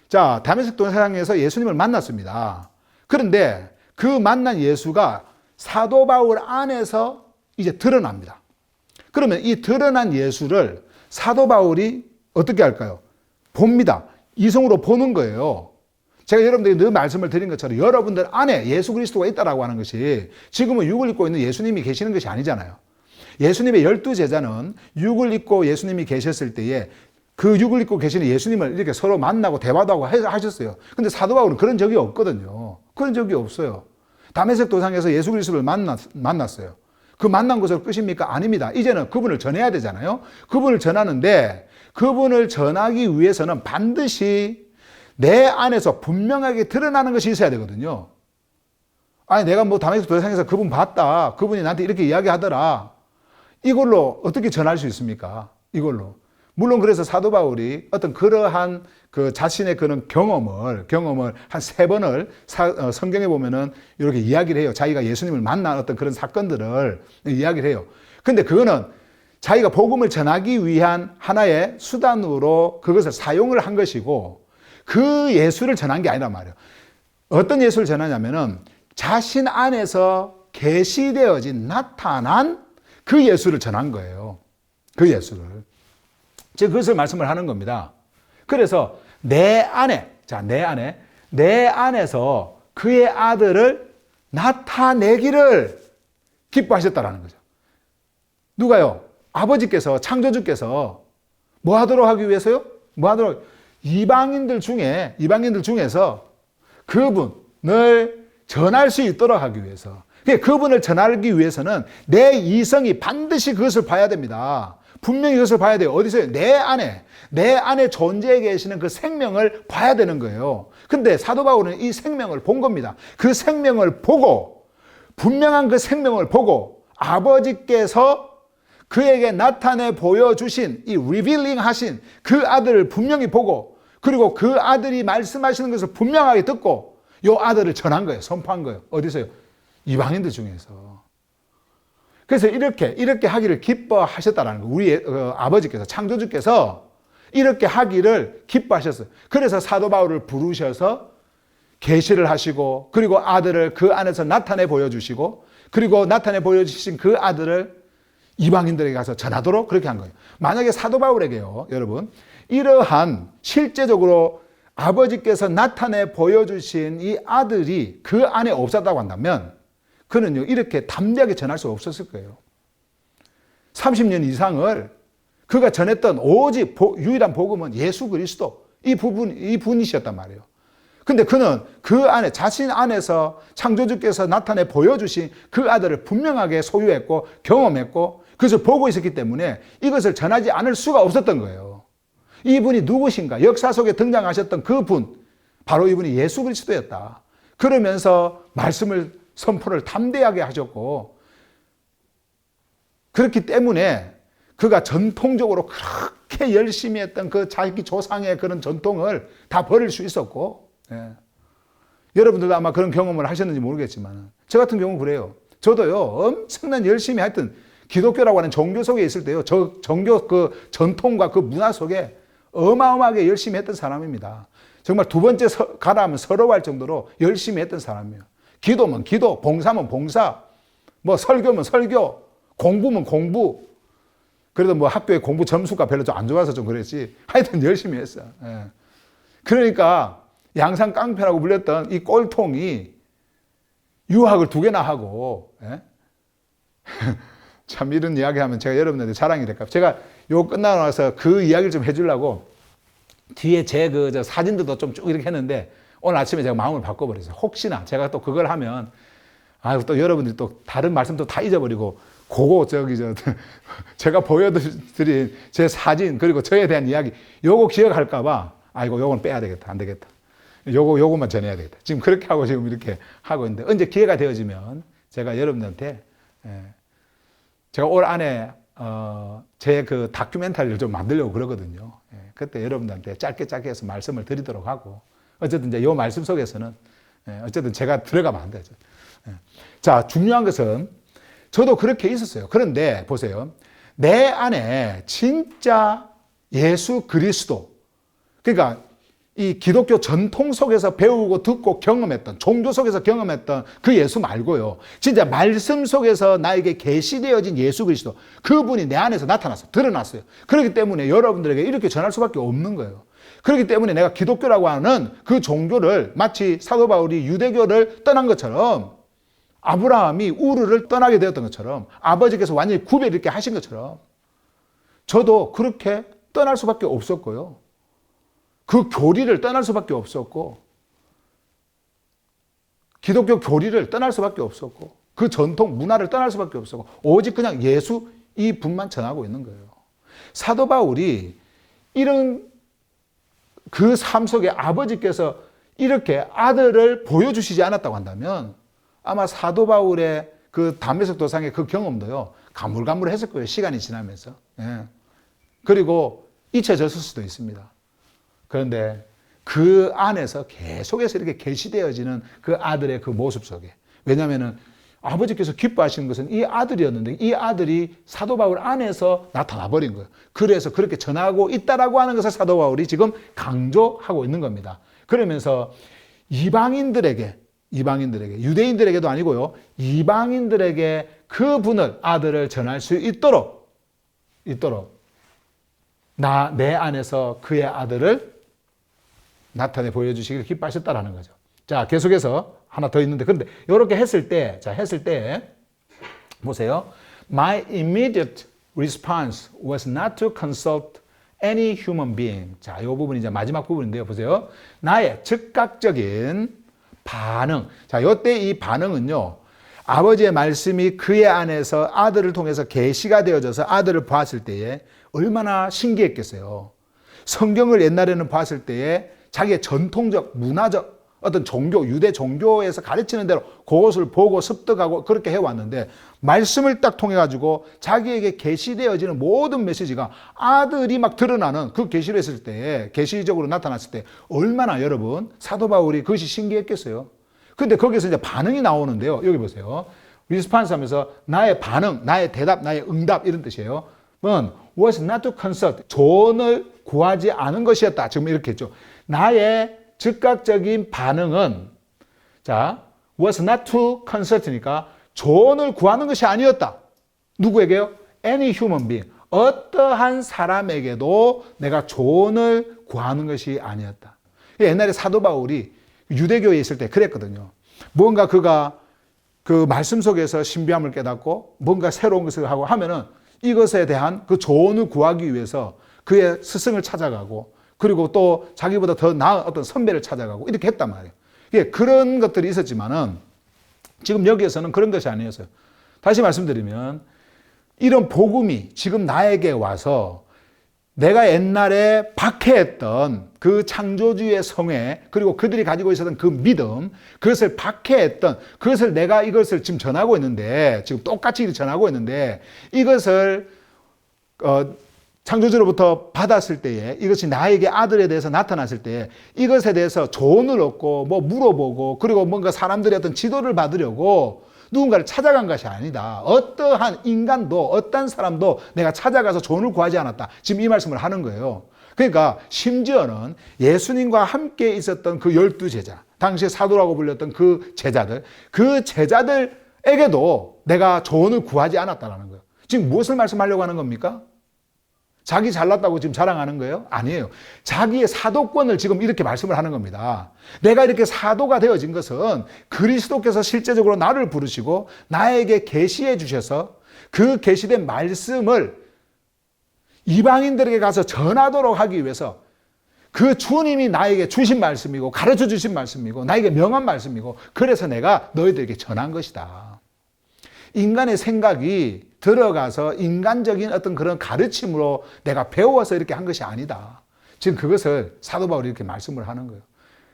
자, 다메섹 도상에서 예수님을 만났습니다. 그런데 그 만난 예수가 사도 바울 안에서 이제 드러납니다. 그러면 이 드러난 예수를 사도 바울이 어떻게 할까요? 봅니다. 이성으로 보는 거예요. 제가 여러분들에게 늘 말씀을 드린 것처럼 여러분들 안에 예수 그리스도가 있다라고 하는 것이 지금은 육을 입고 있는 예수님이 계시는 것이 아니잖아요. 예수님의 12 제자는 육을 입고 예수님이 계셨을 때에 그 육을 입고 계시는 예수님을 이렇게 서로 만나고 대화도 하고 하셨어요. 근데 사도 바울은 그런 적이 없거든요. 그런 적이 없어요. 다메섹 도상에서 예수 그리스도를 만났어요. 그 만난 것으로 끝입니까? 아닙니다. 이제는 그분을 전해야 되잖아요. 그분을 전하는데 그분을 전하기 위해서는 반드시 내 안에서 분명하게 드러나는 것이 있어야 되거든요. 아니 내가 뭐 다메섹 도상에서 그분 봤다. 그분이 나한테 이렇게 이야기하더라. 이걸로 어떻게 전할 수 있습니까? 이걸로. 물론 그래서 사도 바울이 어떤 그러한 그 자신의 그런 경험을 한 3번을 성경에 보면은 이렇게 이야기를 해요. 자기가 예수님을 만난 어떤 그런 사건들을 이야기를 해요. 근데 그거는 자기가 복음을 전하기 위한 하나의 수단으로 그것을 사용을 한 것이고 그 예수를 전한 게 아니란 말이에요. 어떤 예수를 전하냐면은 자신 안에서 계시되어진 나타난 그 예수를 전한 거예요. 그 예수를. 즉 그것을 말씀을 하는 겁니다. 그래서 내 안에서 그의 아들을 나타내기를 기뻐하셨다라는 거죠. 누가요? 아버지께서, 창조주께서 뭐 하도록 하기 위해서요? 이방인들 중에서 그분을 전할 수 있도록 하기 위해서. 그분을 전하기 위해서는 내 이성이 반드시 그것을 봐야 됩니다. 분명히 그것을 봐야 돼요. 어디서요? 내 안에 존재해 계시는 그 생명을 봐야 되는 거예요. 근데 사도 바울은 이 생명을 본 겁니다. 그 생명을 보고, 분명한 그 생명을 보고, 아버지께서 그에게 나타내 보여주신, 이 리빌링 하신 그 아들을 분명히 보고, 그리고 그 아들이 말씀하시는 것을 분명하게 듣고, 이 아들을 전한 거예요. 선포한 거예요. 어디서요? 이방인들 중에서. 그래서 이렇게 하기를 기뻐하셨다는 거예요. 우리 아버지께서, 창조주께서 이렇게 하기를 기뻐하셨어요. 그래서 사도 바울을 부르셔서 계시를 하시고, 그리고 아들을 그 안에서 나타내 보여주시고, 그리고 나타내 보여주신 그 아들을 이방인들에게 가서 전하도록 그렇게 한 거예요. 만약에 사도 바울에게요, 여러분, 이러한 실제적으로 아버지께서 나타내 보여주신 이 아들이 그 안에 없었다고 한다면 그는요, 이렇게 담대하게 전할 수 없었을 거예요. 30년 이상을 그가 전했던 오직 유일한 복음은 예수 그리스도, 이분이셨단 말이에요. 근데 그는 그 안에, 자신 안에서 창조주께서 나타내 보여주신 그 아들을 분명하게 소유했고, 경험했고, 그것을 보고 있었기 때문에 이것을 전하지 않을 수가 없었던 거예요. 이분이 누구신가? 역사 속에 등장하셨던 그분, 바로 이분이 예수 그리스도였다. 그러면서 선포를 담대하게 하셨고, 그렇기 때문에 그가 전통적으로 그렇게 열심히 했던 그 자기 조상의 그런 전통을 다 버릴 수 있었고, 여러분들도 아마 그런 경험을 하셨는지 모르겠지만, 저 같은 경우는 그래요. 저도요, 엄청난 열심히 하여튼 기독교라고 하는 종교 속에 있을 때요, 저 종교 그 전통과 그 문화 속에 어마어마하게 열심히 했던 사람입니다. 정말 두 번째 가라하면 서러워할 정도로 열심히 했던 사람이에요. 기도면 기도, 봉사면 봉사, 뭐 설교면 설교, 공부면 공부. 그래도 뭐 학교에 공부 점수가 별로 좀 안 좋아서 좀 그랬지. 하여튼 열심히 했어. 예. 그러니까 양산 깡패라고 불렸던 이 꼴통이 유학을 2개나 하고, 예? 참 이런 이야기 하면 제가 여러분들한테 자랑이 될까. 제가 요 끝나고 나서 그 이야기를 좀 해주려고 뒤에 저 사진들도 좀 쭉 이렇게 했는데 오늘 아침에 제가 마음을 바꿔버렸어요. 혹시나 제가 또 그걸 하면, 또 여러분들이 또 다른 말씀도 다 잊어버리고, 제가 보여드린 제 사진, 그리고 저에 대한 이야기, 요거 기억할까봐, 요건 빼야 되겠다. 안 되겠다. 요거만 전해야 되겠다. 지금 그렇게 하고 지금 이렇게 하고 있는데, 언제 기회가 되어지면 제가 여러분들한테, 제가 올 안에, 제 그 다큐멘터리를 좀 만들려고 그러거든요. 그때 여러분들한테 짧게 해서 말씀을 드리도록 하고, 어쨌든 이제 이 말씀 속에서는 어쨌든 제가 들어가면 안 되죠. 자, 중요한 것은 저도 그렇게 있었어요. 그런데 보세요. 내 안에 진짜 예수 그리스도, 그러니까 이 기독교 전통 속에서 배우고 듣고 경험했던, 종교 속에서 경험했던 그 예수 말고요, 진짜 말씀 속에서 나에게 계시되어진 예수 그리스도, 그분이 내 안에서 나타났어요. 드러났어요. 그렇기 때문에 여러분들에게 이렇게 전할 수밖에 없는 거예요. 그렇기 때문에 내가 기독교라고 하는 그 종교를 마치 사도 바울이 유대교를 떠난 것처럼, 아브라함이 우르를 떠나게 되었던 것처럼, 아버지께서 완전히 구별 이렇게 하신 것처럼, 저도 그렇게 떠날 수밖에 없었고요. 그 교리를 떠날 수밖에 없었고, 기독교 교리를 떠날 수밖에 없었고, 그 전통 문화를 떠날 수밖에 없었고, 오직 그냥 예수 이 분만 전하고 있는 거예요. 사도 바울이 이런 그 삶 속에 아버지께서 이렇게 아들을 보여주시지 않았다고 한다면 아마 사도 바울의 그 담메색 도상의 그 경험도요, 가물가물했을 거예요. 시간이 지나면서. 예. 그리고 잊혀졌을 수도 있습니다. 그런데 그 안에서 계속해서 이렇게 계시되어지는 그 아들의 그 모습 속에, 왜냐하면 아버지께서 기뻐하시는 것은 이 아들이었는데 이 아들이 사도 바울 안에서 나타나 버린 거예요. 그래서 그렇게 전하고 있다라고 하는 것을 사도 바울이 지금 강조하고 있는 겁니다. 그러면서 이방인들에게, 유대인들에게도 아니고요, 이방인들에게 그분을, 아들을 전할 수 있도록 내 안에서 그의 아들을 나타내 보여주시기를 기뻐하셨다라는 거죠. 자, 계속해서 하나 더 있는데, 그런데 이렇게 했을 때, 보세요. My immediate response was not to consult any human being. 자, 이 부분이 이제 마지막 부분인데요. 보세요. 나의 즉각적인 반응. 자, 이때 이 반응은요, 아버지의 말씀이 그의 안에서 아들을 통해서 계시가 되어져서 아들을 봤을 때에 얼마나 신기했겠어요. 성경을 옛날에는 봤을 때에 자기의 전통적, 문화적 어떤 종교, 유대 종교에서 가르치는 대로 그것을 보고 습득하고 그렇게 해왔는데, 말씀을 딱 통해가지고 자기에게 계시되어지는 모든 메시지가 아들이 막 드러나는 그 계시를 했을 때, 계시적으로 나타났을 때 얼마나 여러분, 사도 바울이 그것이 신기했겠어요. 근데 거기서 이제 반응이 나오는데요. 여기 보세요. 리스판스 하면서 나의 반응, 나의 대답, 나의 응답 이런 뜻이에요. was not to consult, 조언을 구하지 않은 것이었다. 지금 이렇게 했죠. 나의 즉각적인 반응은, 자, was not to consult니까 조언을 구하는 것이 아니었다. 누구에게요? Any human being. 어떠한 사람에게도 내가 조언을 구하는 것이 아니었다. 옛날에 사도 바울이 유대교에 있을 때 그랬거든요. 뭔가 그가 그 말씀 속에서 신비함을 깨닫고 뭔가 새로운 것을 하고 하면은 이것에 대한 그 조언을 구하기 위해서 그의 스승을 찾아가고, 그리고 또 자기보다 더 나은 어떤 선배를 찾아가고 이렇게 했단 말이에요. 예, 그런 것들이 있었지만은 지금 여기에서는 그런 것이 아니었어요. 다시 말씀드리면 이런 복음이 지금 나에게 와서 내가 옛날에 박해했던 그 창조주의 성회, 그리고 그들이 가지고 있었던 그 믿음, 그것을 박해했던, 그것을 내가 이것을 지금 전하고 있는데, 지금 똑같이 전하고 있는데, 이것을 창조주로부터 받았을 때에, 이것이 나에게 아들에 대해서 나타났을 때 이것에 대해서 조언을 얻고 뭐 물어보고, 그리고 뭔가 사람들의 어떤 지도를 받으려고 누군가를 찾아간 것이 아니다. 어떠한 인간도, 어떤 사람도 내가 찾아가서 조언을 구하지 않았다. 지금 이 말씀을 하는 거예요. 그러니까 심지어는 예수님과 함께 있었던 그 12제자, 당시에 사도라고 불렸던 그 제자들에게도 내가 조언을 구하지 않았다는 거예요. 지금 무엇을 말씀하려고 하는 겁니까? 자기 잘났다고 지금 자랑하는 거예요? 아니에요. 자기의 사도권을 지금 이렇게 말씀을 하는 겁니다. 내가 이렇게 사도가 되어진 것은 그리스도께서 실제적으로 나를 부르시고 나에게 계시해 주셔서 그 계시된 말씀을 이방인들에게 가서 전하도록 하기 위해서, 그 주님이 나에게 주신 말씀이고 가르쳐 주신 말씀이고 나에게 명한 말씀이고, 그래서 내가 너희들에게 전한 것이다. 인간의 생각이 들어가서 인간적인 어떤 그런 가르침으로 내가 배워서 이렇게 한 것이 아니다. 지금 그것을 사도 바울이 이렇게 말씀을 하는 거예요.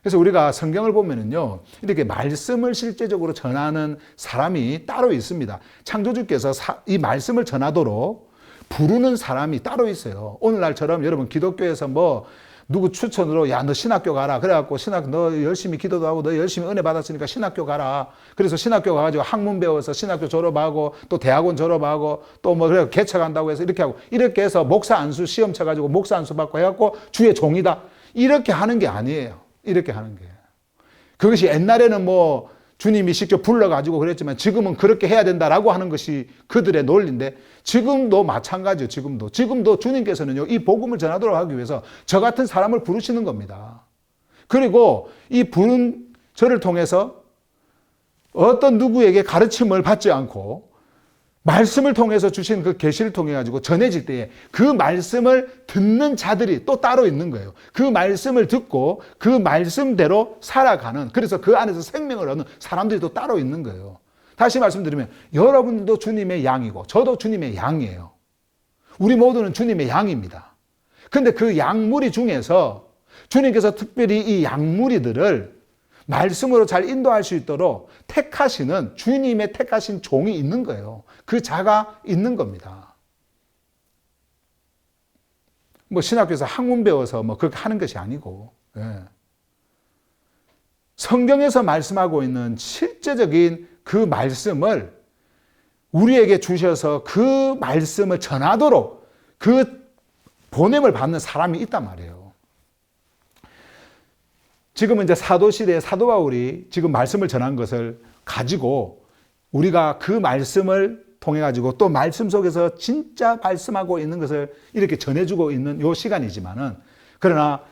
그래서 우리가 성경을 보면은요, 이렇게 말씀을 실제적으로 전하는 사람이 따로 있습니다. 창조주께서 이 말씀을 전하도록 부르는 사람이 따로 있어요. 오늘날처럼 여러분 기독교에서 뭐 누구 추천으로 야 너 신학교 가라, 그래갖고 너 열심히 기도도 하고 너 열심히 은혜 받았으니까 신학교 가라, 그래서 신학교 가가지고 학문 배워서 신학교 졸업하고 또 대학원 졸업하고 또 뭐 그래 개척한다고 해서 이렇게 하고, 이렇게 해서 목사 안수 시험 쳐가지고 목사 안수 받고 해갖고 주의 종이다, 이렇게 하는 게 아니에요. 이렇게 하는 게, 그것이 옛날에는 뭐 주님이 직접 불러가지고 그랬지만 지금은 그렇게 해야 된다라고 하는 것이 그들의 논리인데, 지금도 마찬가지예요. 지금도 주님께서는요, 이 복음을 전하도록 하기 위해서 저 같은 사람을 부르시는 겁니다. 그리고 이 부른 저를 통해서 어떤 누구에게 가르침을 받지 않고 말씀을 통해서 주신 그 계시를 통해 가지고 전해질 때에 그 말씀을 듣는 자들이 또 따로 있는 거예요. 그 말씀을 듣고 그 말씀대로 살아가는, 그래서 그 안에서 생명을 얻는 사람들이 또 따로 있는 거예요. 다시 말씀드리면 여러분도 주님의 양이고 저도 주님의 양이에요. 우리 모두는 주님의 양입니다. 근데 그 양무리 중에서 주님께서 특별히 이 양무리들을 말씀으로 잘 인도할 수 있도록 택하시는, 주님의 택하신 종이 있는 거예요. 그 자가 있는 겁니다. 뭐 신학교에서 학문 배워서 뭐 그렇게 하는 것이 아니고, 예. 성경에서 말씀하고 있는 실제적인 그 말씀을 우리에게 주셔서 그 말씀을 전하도록 그 보냄을 받는 사람이 있단 말이에요. 지금은 이제 사도시대에 사도 바울이 지금 말씀을 전한 것을 가지고 우리가 그 말씀을 통해 가지고 또 말씀 속에서 진짜 말씀하고 있는 것을 이렇게 전해주고 있는 요 시간이지만은, 그러나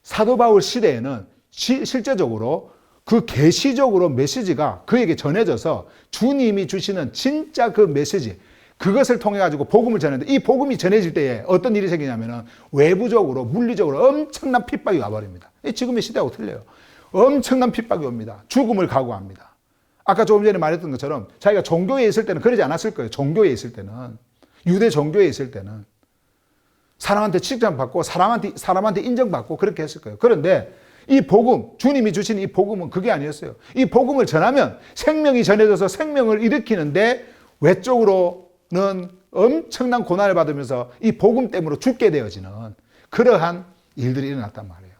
사도 바울 시대에는 실제적으로 그 계시적으로 메시지가 그에게 전해져서 주님이 주시는 진짜 그 메시지, 그것을 통해 가지고 복음을 전했는데, 이 복음이 전해질 때에 어떤 일이 생기냐면은 외부적으로 물리적으로 엄청난 핍박이 와버립니다. 지금의 시대하고 틀려요. 엄청난 핍박이 옵니다. 죽음을 각오합니다. 아까 조금 전에 말했던 것처럼 자기가 종교에 있을 때는 그러지 않았을 거예요. 종교에 있을 때는, 유대 종교에 있을 때는 사람한테 칭찬받고 사람한테 인정받고 그렇게 했을 거예요. 그런데 이 복음, 주님이 주신 이 복음은 그게 아니었어요. 이 복음을 전하면 생명이 전해져서 생명을 일으키는데 외적으로는 엄청난 고난을 받으면서 이 복음 때문에 죽게 되어지는 그러한 일들이 일어났단 말이에요.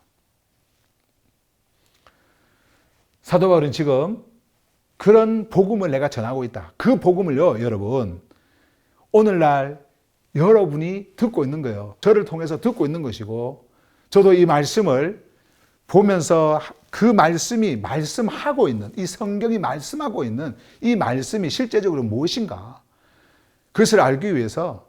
사도 바울은 지금 그런 복음을 내가 전하고 있다. 그 복음을요, 여러분, 오늘날 여러분이 듣고 있는 거예요. 저를 통해서 듣고 있는 것이고, 저도 이 말씀을 보면서 그 말씀이 말씀하고 있는, 이 성경이 말씀하고 있는 이 말씀이 실제적으로 무엇인가, 그것을 알기 위해서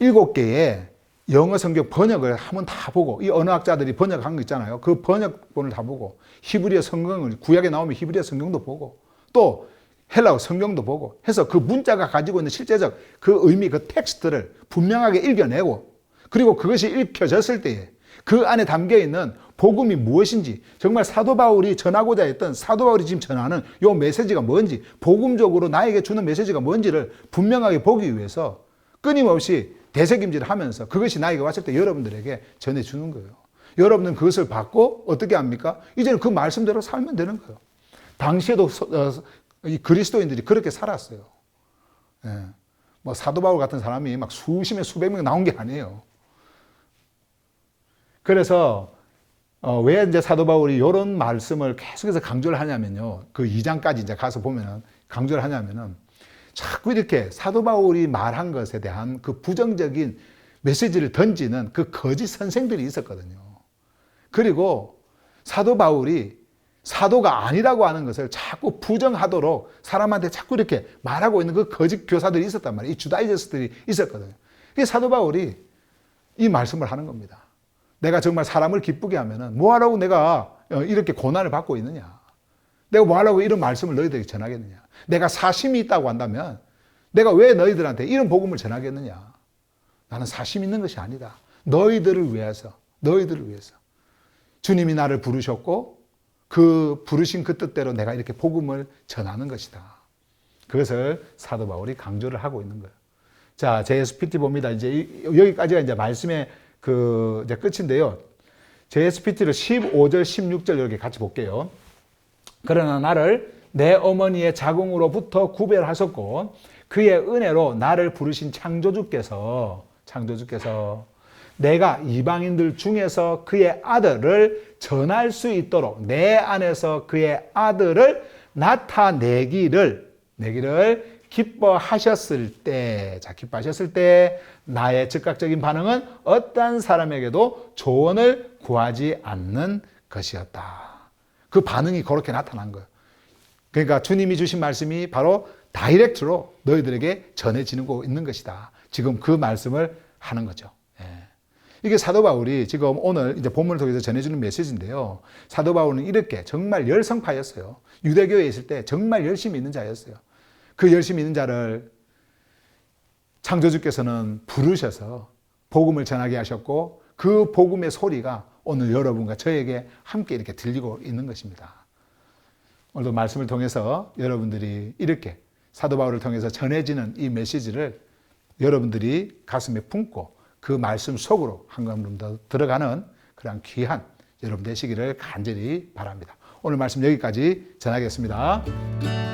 7개의 영어 성경 번역을 한번 다 보고, 이 언어학자들이 번역한 거 있잖아요. 그 번역본을 다 보고, 히브리어 성경을, 구약에 나오면 히브리어 성경도 보고, 또 헬라어 성경도 보고 해서 그 문자가 가지고 있는 실제적 그 의미, 그 텍스트를 분명하게 읽어내고, 그리고 그것이 읽혀졌을 때에 그 안에 담겨 있는 복음이 무엇인지, 정말 사도 바울이 전하고자 했던, 사도 바울이 지금 전하는 이 메시지가 뭔지, 복음적으로 나에게 주는 메시지가 뭔지를 분명하게 보기 위해서 끊임없이 되새김질을 하면서 그것이 나에게 왔을 때 여러분들에게 전해주는 거예요. 여러분은 그것을 받고 어떻게 합니까? 이제는 그 말씀대로 살면 되는 거예요. 당시에도 그리스도인들이 그렇게 살았어요. 예. 뭐 사도 바울 같은 사람이 막 수십 명, 수백 명 나온 게 아니에요. 그래서 왜 이제 사도 바울이 이런 말씀을 계속해서 강조를 하냐면요. 그 2장까지 이제 가서 보면은 강조를 하냐면은 자꾸 이렇게 사도 바울이 말한 것에 대한 그 부정적인 메시지를 던지는 그 거짓 선생들이 있었거든요. 그리고 사도 바울이 사도가 아니라고 하는 것을 자꾸 부정하도록 사람한테 자꾸 이렇게 말하고 있는 그 거짓 교사들이 있었단 말이에요. 이 주다이저스들이 있었거든요. 그래서 사도 바울이 이 말씀을 하는 겁니다. 내가 정말 사람을 기쁘게 하면은 뭐하라고 내가 이렇게 고난을 받고 있느냐. 내가 뭐하라고 이런 말씀을 너희들에게 전하겠느냐. 내가 사심이 있다고 한다면 내가 왜 너희들한테 이런 복음을 전하겠느냐. 나는 사심 있는 것이 아니다. 너희들을 위해서, 너희들을 위해서. 주님이 나를 부르셨고 그 부르신 그 뜻대로 내가 이렇게 복음을 전하는 것이다. 그것을 사도 바울이 강조를 하고 있는 거예요. 자, JSPT 봅니다. 이제 여기까지가 이제 말씀의 이제 끝인데요. JSPT를 15절, 16절 이렇게 같이 볼게요. 그러나 나를 내 어머니의 자궁으로부터 구별하셨고 그의 은혜로 나를 부르신 창조주께서 내가 이방인들 중에서 그의 아들을 전할 수 있도록 내 안에서 그의 아들을 나타내기를 기뻐하셨을 때, 기뻐하셨을 때 나의 즉각적인 반응은 어떤 사람에게도 조언을 구하지 않는 것이었다. 그 반응이 그렇게 나타난 거예요. 그러니까 주님이 주신 말씀이 바로 다이렉트로 너희들에게 전해지고 있는 것이다. 지금 그 말씀을 하는 거죠. 이게 사도 바울이 지금 오늘 이제 본문을 통해서 전해주는 메시지인데요. 사도 바울은 이렇게 정말 열성파였어요. 유대교에 있을 때 정말 열심히 있는 자였어요. 그 열심히 있는 자를 창조주께서는 부르셔서 복음을 전하게 하셨고 그 복음의 소리가 오늘 여러분과 저에게 함께 이렇게 들리고 있는 것입니다. 오늘도 말씀을 통해서 여러분들이 이렇게 사도 바울을 통해서 전해지는 이 메시지를 여러분들이 가슴에 품고 그 말씀 속으로 한 걸음 더 들어가는 그런 귀한 여러분 되시기를 간절히 바랍니다. 오늘 말씀 여기까지 전하겠습니다.